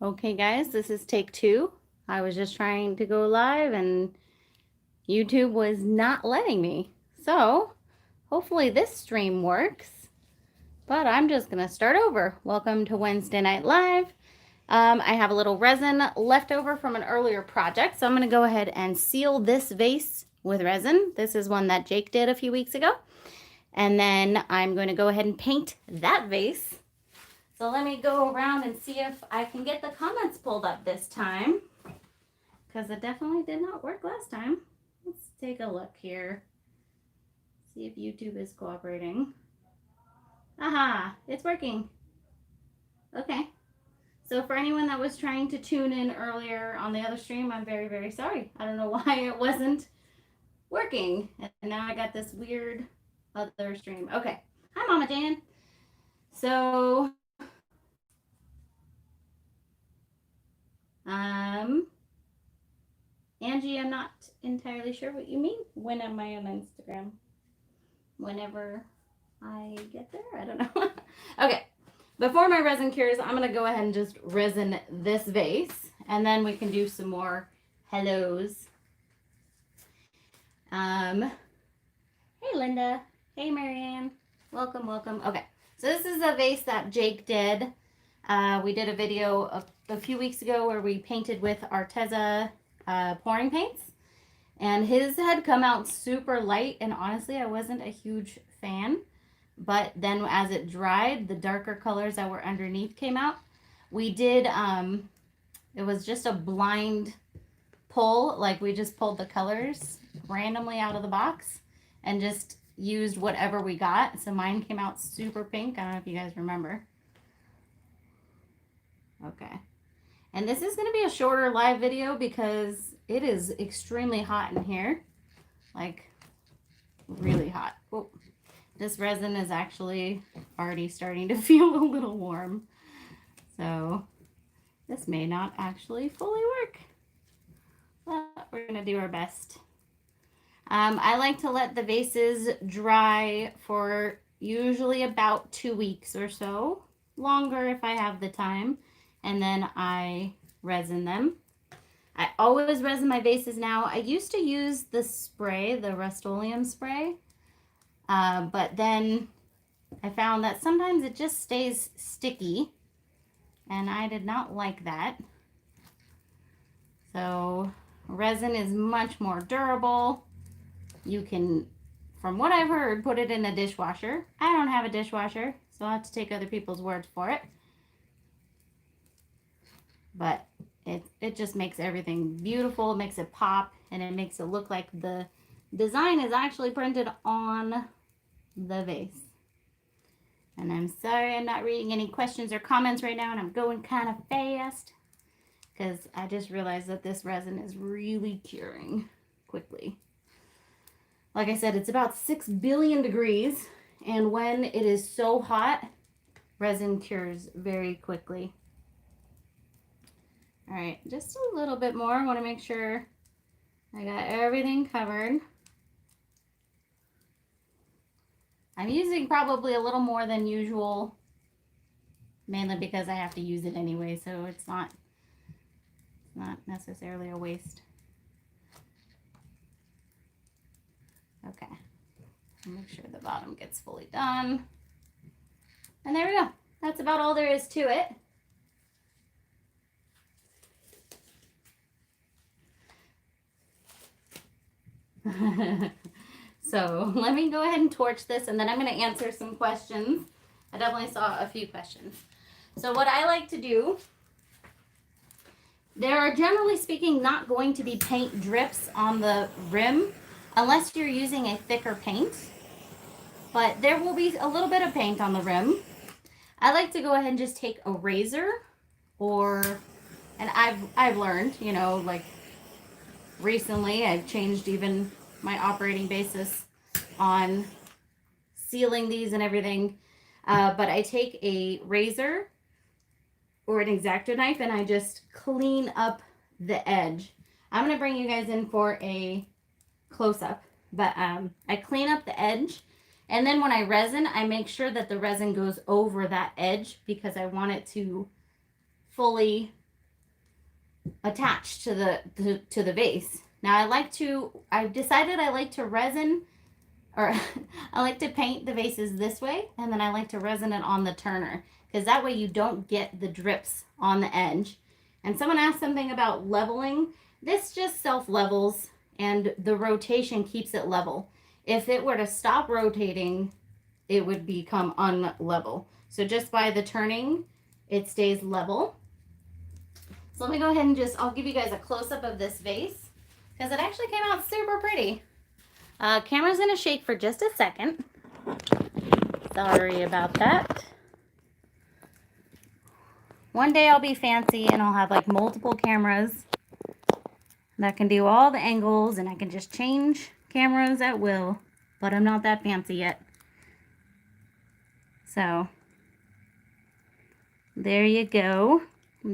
Okay, guys, this is take 2. I was just trying to go live and YouTube was not letting me. So, hopefully this stream works, but I'm just going to start over. Welcome to Wednesday Night Live. I have a little resin left over from an earlier project, so I'm going to go ahead and seal this vase with resin. This is one that Jake did a few weeks ago. And then I'm going to go ahead and paint that vase. So let me go around and see if I can get the comments pulled up this time, because it definitely did not work last time. Let's take a look here. See if YouTube is cooperating. Aha, it's working. Okay. So for anyone that was trying to tune in earlier on the other stream, I'm very, very sorry. I don't know why it wasn't working. And now I got this weird other stream. Okay. Hi, Mama Jan. So, Angie, I'm not entirely sure what you mean. When am I on Instagram? Whenever I get there? I don't know. Okay. Before my resin cures, I'm going to go ahead and just resin this vase. And then we can do some more hellos. Hey, Linda. Hey, Marianne. Welcome, welcome. Okay. So this is a vase that Jake did. We did a video a few weeks ago where we painted with Arteza pouring paints. And his had come out super light, and honestly, I wasn't a huge fan. But then as it dried, the darker colors that were underneath came out. We did, it was just a blind pull, like we just pulled the colors randomly out of the box and just used whatever we got. So mine came out super pink. I don't know if you guys remember. Okay. And this is going to be a shorter live video because it is extremely hot in here. Like, really hot. Oh, this resin is actually already starting to feel a little warm. So, this may not actually fully work. But we're going to do our best. I like to let the vases dry for usually about 2 weeks or so. Longer if I have the time. And then I resin them. I always resin my vases now. I used to use the spray, the Rust-Oleum spray, but then I found that sometimes it just stays sticky, and I did not like that. So resin is much more durable. You can, from what I've heard, put it in a dishwasher. I don't have a dishwasher, so I'll have to take other people's words for it. But it just makes everything beautiful, it makes it pop, and it makes it look like the design is actually printed on the vase. And I'm sorry I'm not reading any questions or comments right now, and I'm going kind of fast because I just realized that this resin is really curing quickly. Like I said, it's about 6 billion degrees, and when it is so hot, resin cures very quickly. All right, just a little bit more. I want to make sure I got everything covered. I'm using probably a little more than usual, mainly because I have to use it anyway, so it's not necessarily a waste. Okay, make sure the bottom gets fully done. And there we go. That's about all there is to it. So let me go ahead and torch this, and then I'm going to answer some questions. I definitely saw a few questions. So what I like to do, there are generally speaking not going to be paint drips on the rim unless you're using a thicker paint, but there will be a little bit of paint on the rim. I like to go ahead and just take a razor, and I've learned, you know, like recently I've changed even my operating basis on sealing these and everything, but I take a razor or an X-Acto knife and I just clean up the edge. I'm going to bring you guys in for a close-up, but I clean up the edge, and then when I resin, I make sure that the resin goes over that edge because I want it to fully attached to the vase. Now I've decided I like to resin, or I like to paint the vases this way, and then I like to resin it on the turner, because that way you don't get the drips on the edge. And someone asked something about leveling. This just self levels, and the rotation keeps it level. If it were to stop rotating, it would become unlevel. So just by the turning, it stays level. So let me go ahead and I'll give you guys a close-up of this vase, because it actually came out super pretty. Camera's gonna shake for just a second. Sorry about that. One day I'll be fancy and I'll have like multiple cameras that can do all the angles, and I can just change cameras at will, but I'm not that fancy yet. So there you go.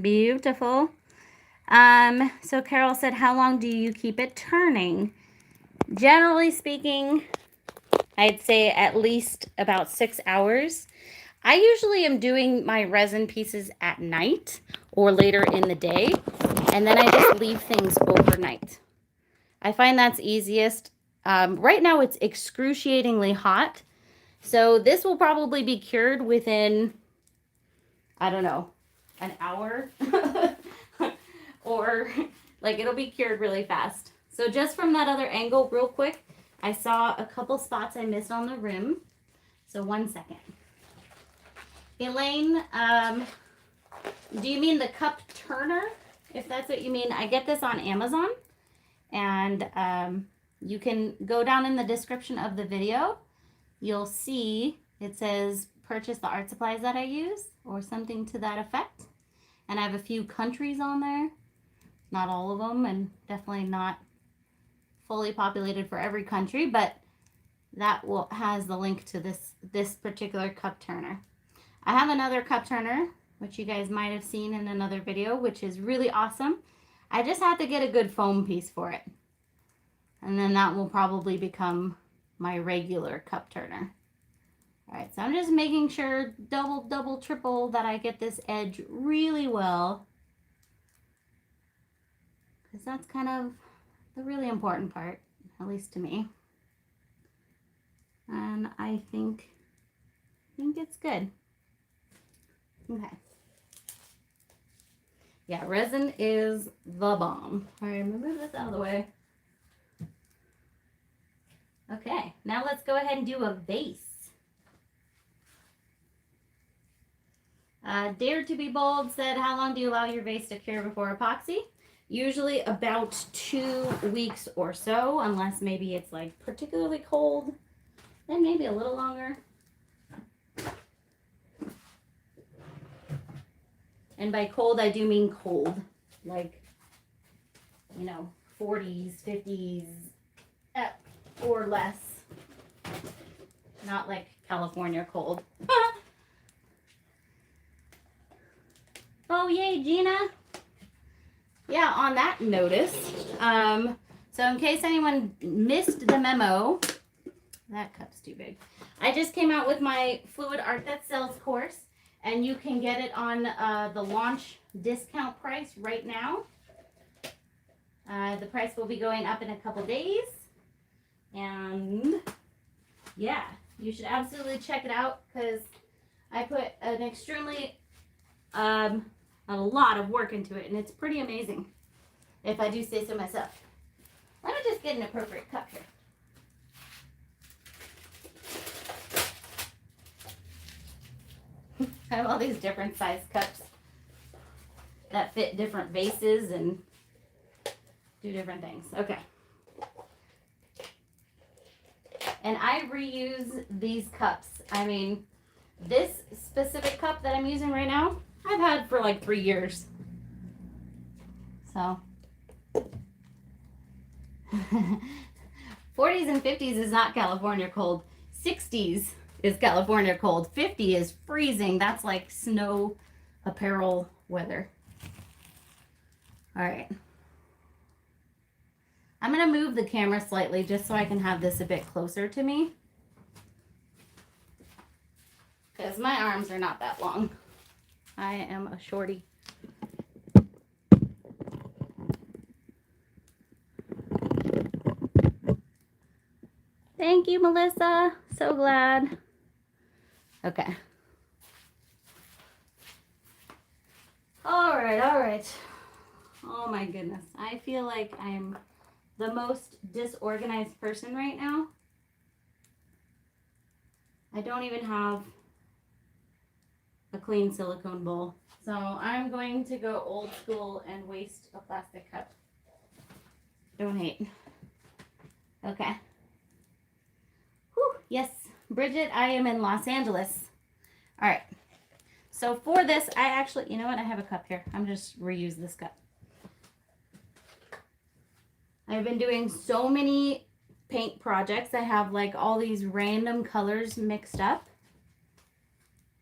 Beautiful. So Carol said, how long do you keep it turning? Generally speaking, I'd say at least about 6 hours. I usually am doing my resin pieces at night or later in the day, and then I just leave things overnight. I find that's easiest. Right now it's excruciatingly hot, so this will probably be cured within, I don't know, an hour. Or like it'll be cured really fast. So just from that other angle real quick, I saw a couple spots I missed on the rim. So 1 second. Elaine, do you mean the cup turner? If that's what you mean, I get this on Amazon, and you can go down in the description of the video. You'll see it says purchase the art supplies that I use, or something to that effect. And I have a few countries on there. Not all of them, and definitely not fully populated for every country, but that has the link to this particular cup turner. I have another cup turner, which you guys might have seen in another video, which is really awesome. I just have to get a good foam piece for it. And then that will probably become my regular cup turner. All right, so I'm just making sure double, triple that I get this edge really well, because that's kind of the really important part, at least to me. And I think it's good. Okay. Yeah, resin is the bomb. All right, I'm gonna move this out of the way. Okay, now let's go ahead and do a vase. Dare to be Bold said, how long do you allow your vase to cure before epoxy? Usually about 2 weeks or so, unless maybe it's like particularly cold, then maybe a little longer. And by cold, I do mean cold, like, 40s, 50s, or less. Not like California cold. Oh, yay, Gina. Yeah, on that notice, so in case anyone missed the memo, that cup's too big. I just came out with my Fluid Art That Sells course, and you can get it on the launch discount price right now. The price will be going up in a couple days, and yeah, you should absolutely check it out, because I put an extremely a lot of work into it, and it's pretty amazing, if I do say so myself. Let me just get an appropriate cup here. I have all these different size cups that fit different vases and do different things. Okay. And I reuse these cups. I mean, this specific cup that I'm using right now, I've had for like 3 years. So 40s and 50s is not California cold. 60s is California cold. 50 is freezing. That's like snow apparel weather. All right. I'm going to move the camera slightly just so I can have this a bit closer to me, because my arms are not that long. I am a shorty. Thank you, Melissa. So glad. Okay. All right, all right. Oh my goodness. I feel like I'm the most disorganized person right now. I don't even have a clean silicone bowl. So I'm going to go old school and waste a plastic cup. Donate. Okay. Whew, yes, Bridget, I am in Los Angeles. All right. So for this, I actually, you know what? I have a cup here. I'm just reuse this cup. I've been doing so many paint projects. I have like all these random colors mixed up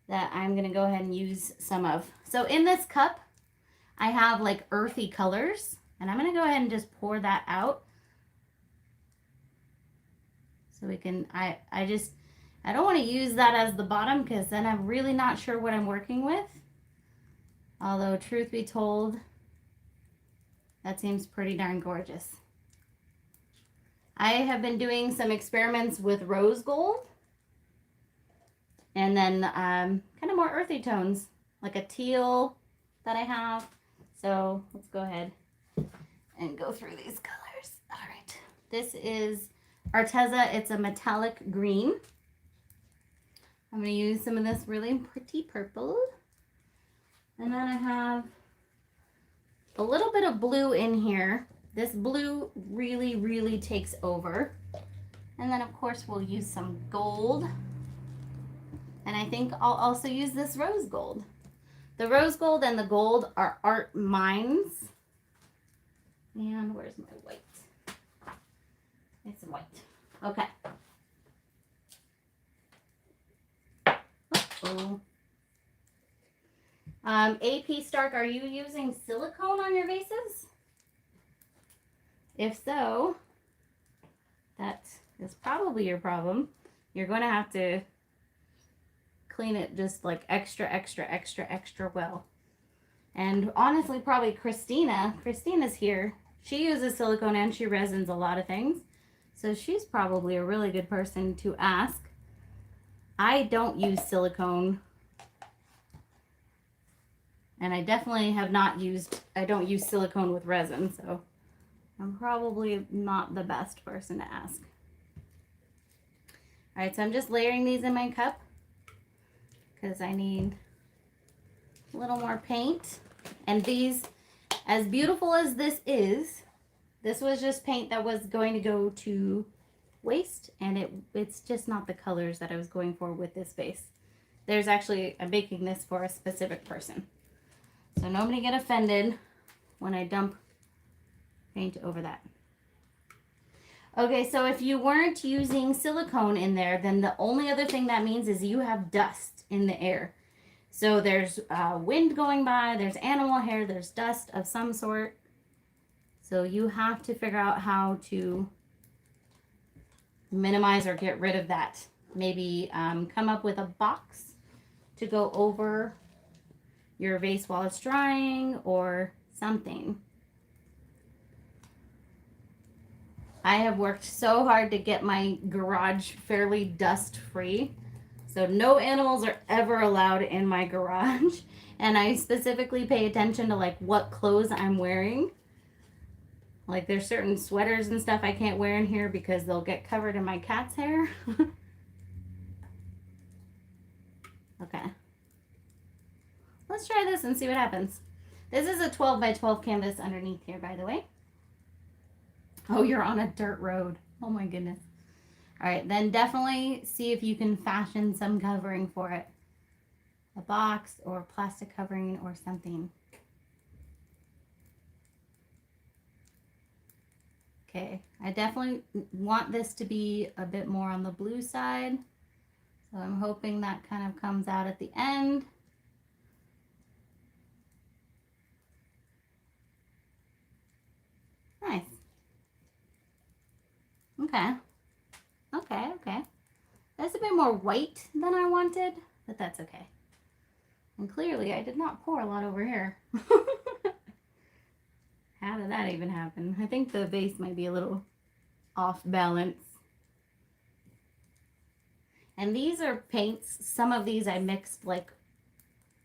that I'm going to go ahead and use some of. So in this cup, I have like earthy colors, and I'm going to go ahead and just pour that out. So we can, I don't want to use that as the bottom because then I'm really not sure what I'm working with. Although truth be told, that seems pretty darn gorgeous. I have been doing some experiments with rose gold and then kind of more earthy tones, like a teal that I have. So let's go ahead and go through these colors. All right, this is Arteza. It's a metallic green. I'm going to use some of this really pretty purple. And then I have a little bit of blue in here. This blue really, really takes over. And then of course we'll use some gold. And I think I'll also use this rose gold. The rose gold and the gold are art mines. And where's my white? It's white. Okay. Uh-oh. AP Stark, are you using silicone on your vases? If so, that is probably your problem. You're going to have to clean it just like extra well. And honestly, probably Christina's here. She uses silicone and she resins a lot of things. So she's probably a really good person to ask. I don't use silicone. And I definitely I don't use silicone with resin, so I'm probably not the best person to ask. All right, so I'm just layering these in my cup because I need a little more paint. And these, as beautiful as this was just paint that was going to go to waste, and it's just not the colors that I was going for with this vase. I'm making this for a specific person. So nobody get offended when I dump paint over that. Okay, so if you weren't using silicone in there, then the only other thing that means is you have dust in the air. So there's wind going by, there's animal hair, there's dust of some sort. So you have to figure out how to minimize or get rid of that. Maybe come up with a box to go over your vase while it's drying or something. I have worked so hard to get my garage fairly dust free. So no animals are ever allowed in my garage. And I specifically pay attention to like what clothes I'm wearing. Like there's certain sweaters and stuff I can't wear in here because they'll get covered in my cat's hair. Okay. Let's try this and see what happens. This is a 12 by 12 canvas underneath here, by the way. Oh, you're on a dirt road. Oh my goodness. All right, then definitely see if you can fashion some covering for it. A box or plastic covering or something. Okay, I definitely want this to be a bit more on the blue side. So I'm hoping that kind of comes out at the end. Nice. Okay. Okay. That's a bit more white than I wanted, but that's okay. And clearly I did not pour a lot over here. How did that even happen? I think the vase might be a little off balance. And these are paints. Some of these I mixed like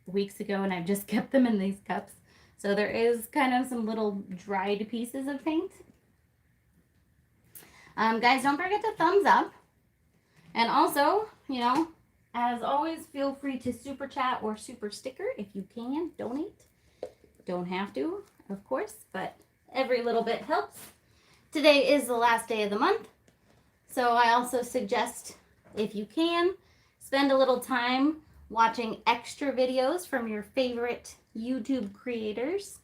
weeks ago and I've just kept them in these cups. So there is kind of some little dried pieces of paint. Guys, don't forget to thumbs up. And also, you know, as always, feel free to super chat or super sticker if you can. Donate. Don't have to, of course, but every little bit helps. Today is the last day of the month. So I also suggest, if you can, spend a little time watching extra videos from your favorite YouTube creators.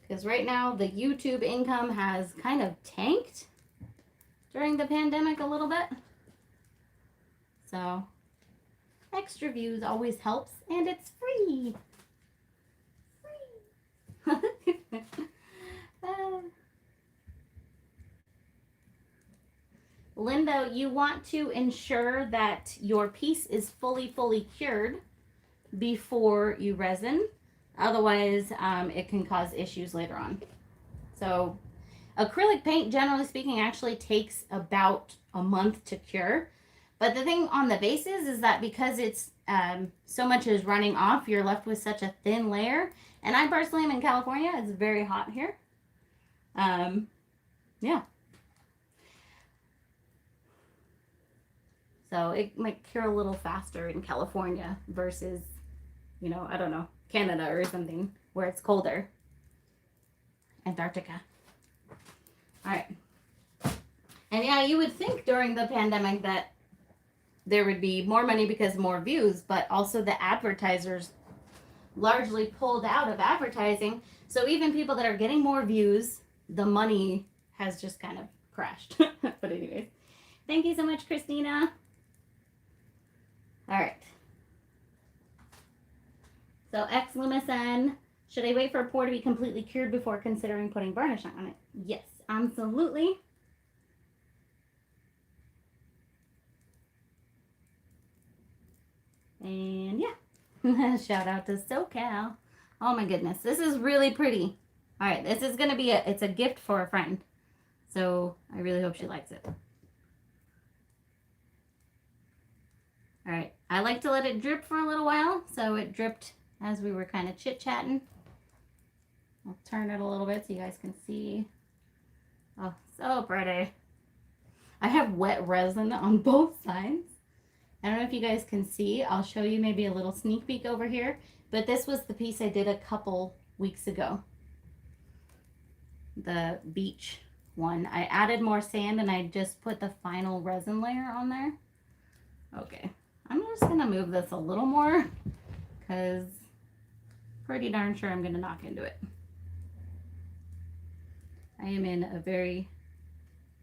Because right now the YouTube income has kind of tanked during the pandemic a little bit. So extra views always helps, and it's free. Free. Linda, you want to ensure that your piece is fully cured before you resin. Otherwise, it can cause issues later on. So acrylic paint, generally speaking, actually takes about a month to cure. But the thing on the vases is that because it's so much is running off, you're left with such a thin layer. And I personally am in California. It's very hot here. Yeah. So it might cure a little faster in California versus, you know, I don't know, Canada or something where it's colder. Antarctica. All right. And yeah, you would think during the pandemic that there would be more money because more views, but also the advertisers largely pulled out of advertising. So even people that are getting more views, the money has just kind of crashed. But anyways, thank you so much, Christina. All right. So X Lumisen, should I wait for a pour to be completely cured before considering putting varnish on it? Yes, absolutely. And yeah, shout out to SoCal. Oh my goodness, this is really pretty. All right, this is gonna be it's a gift for a friend. So I really hope she likes it. All right, I like to let it drip for a little while, so it dripped as we were kind of chit-chatting. I'll turn it a little bit so you guys can see. Oh, so pretty. I have wet resin on both sides. I don't know if you guys can see. I'll show you maybe a little sneak peek over here, but this was the piece I did a couple weeks ago. The beach one. I added more sand and I just put the final resin layer on there. Okay. I'm just going to move this a little more because pretty darn sure I'm going to knock into it. I am in a very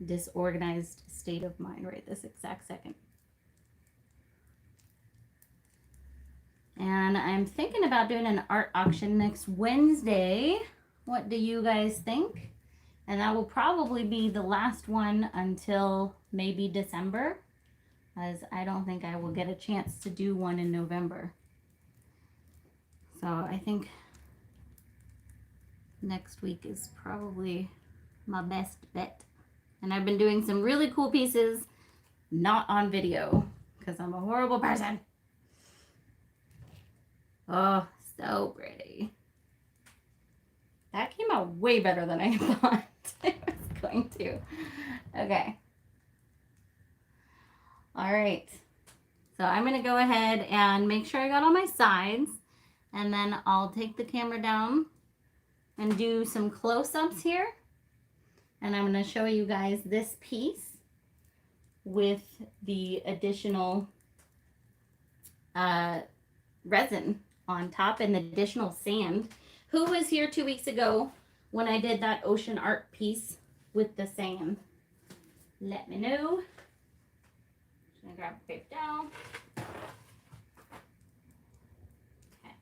disorganized state of mind right this exact second. And I'm thinking about doing an art auction next Wednesday. What do you guys think? And that will probably be the last one until maybe December, as I don't think I will get a chance to do one in November. So I think next week is probably my best bet. And I've been doing some really cool pieces, not on video, because I'm a horrible person. Oh, so pretty. That came out way better than I thought it was going to. Okay. All right. So I'm going to go ahead and make sure I got all my sides. And then I'll take the camera down and do some close-ups here. And I'm going to show you guys this piece with the additional resin on top and additional sand. Who was here 2 weeks ago when I did that ocean art piece with the sand? Let me know. Just gonna grab a paper towel. Okay.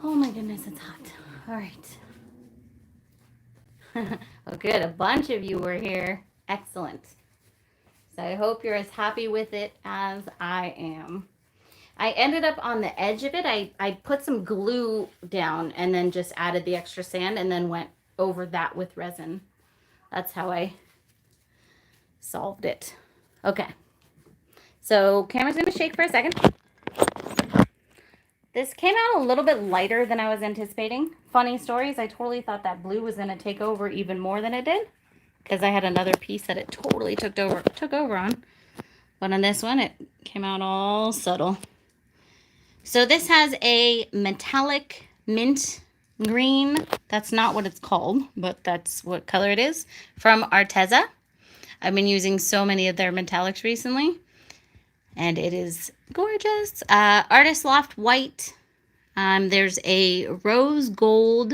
Oh my goodness, it's hot. All right. Well, good. A bunch of you were here. Excellent. So I hope you're as happy with it as I am. I ended up on the edge of it. I put some glue down and then just added the extra sand and then went over that with resin. That's how I solved it. Okay. So camera's gonna shake for a second. This came out a little bit lighter than I was anticipating. Funny stories, I totally thought that blue was gonna take over even more than it did, because I had another piece that it totally took over on. But on this one, it came out all subtle. So this has a metallic mint green. That's not what it's called, but that's what color it is, from Arteza. I've been using so many of their metallics recently, and it is gorgeous. Artist Loft White. There's a rose gold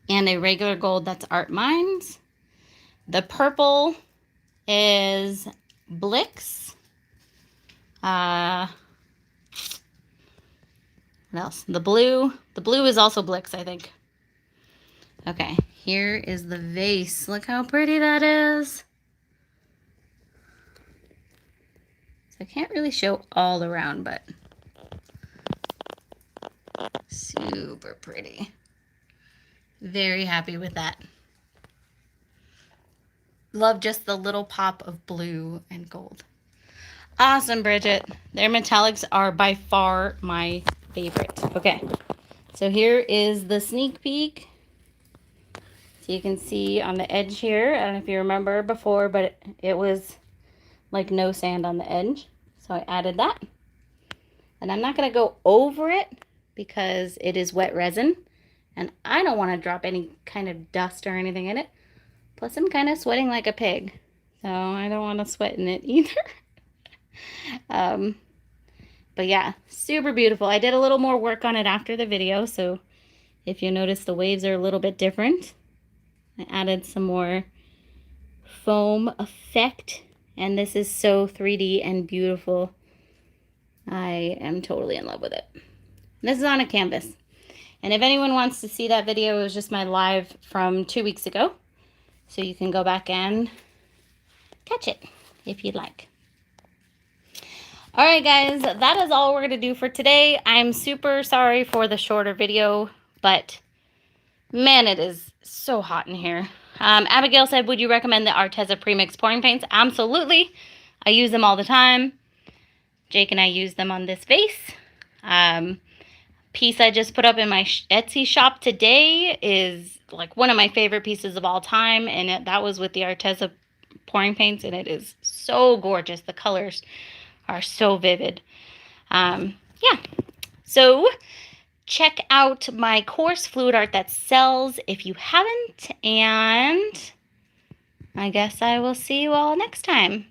and a regular gold. That's Art Minds. The purple is Blix. What else? The blue is also Blix, I think. Okay, here is the vase. Look how pretty that is. So I can't really show all around, but super pretty. Very happy with that. Love just the little pop of blue and gold. Awesome, Bridget. Their metallics are by far my favorite. Okay, so here is the sneak peek. So you can see on the edge here, I don't know if you remember before, but it was like no sand on the edge. So I added that. And I'm not going to go over it because it is wet resin. And I don't want to drop any kind of dust or anything in it. Plus, I'm kind of sweating like a pig. So I don't want to sweat in it either. But yeah, super beautiful. I did a little more work on it after the video. So if you notice, the waves are a little bit different. I added some more foam effect. And this is so 3D and beautiful. I am totally in love with it. This is on a canvas. And if anyone wants to see that video, it was just my live from 2 weeks ago. So you can go back and catch it if you'd like. All right, guys, that is all we're going to do for today. I'm super sorry for the shorter video, but man, it is so hot in here. Abigail said, would you recommend the Arteza Premix pouring paints? Absolutely. I use them all the time. Jake and I use them on this vase. Piece I just put up in my Etsy shop today is like one of my favorite pieces of all time, and that was with the Arteza pouring paints, and it is so gorgeous. The colors are so vivid. Yeah, so check out my course, Fluid Art That Sells, if you haven't, and I guess I will see you all next time.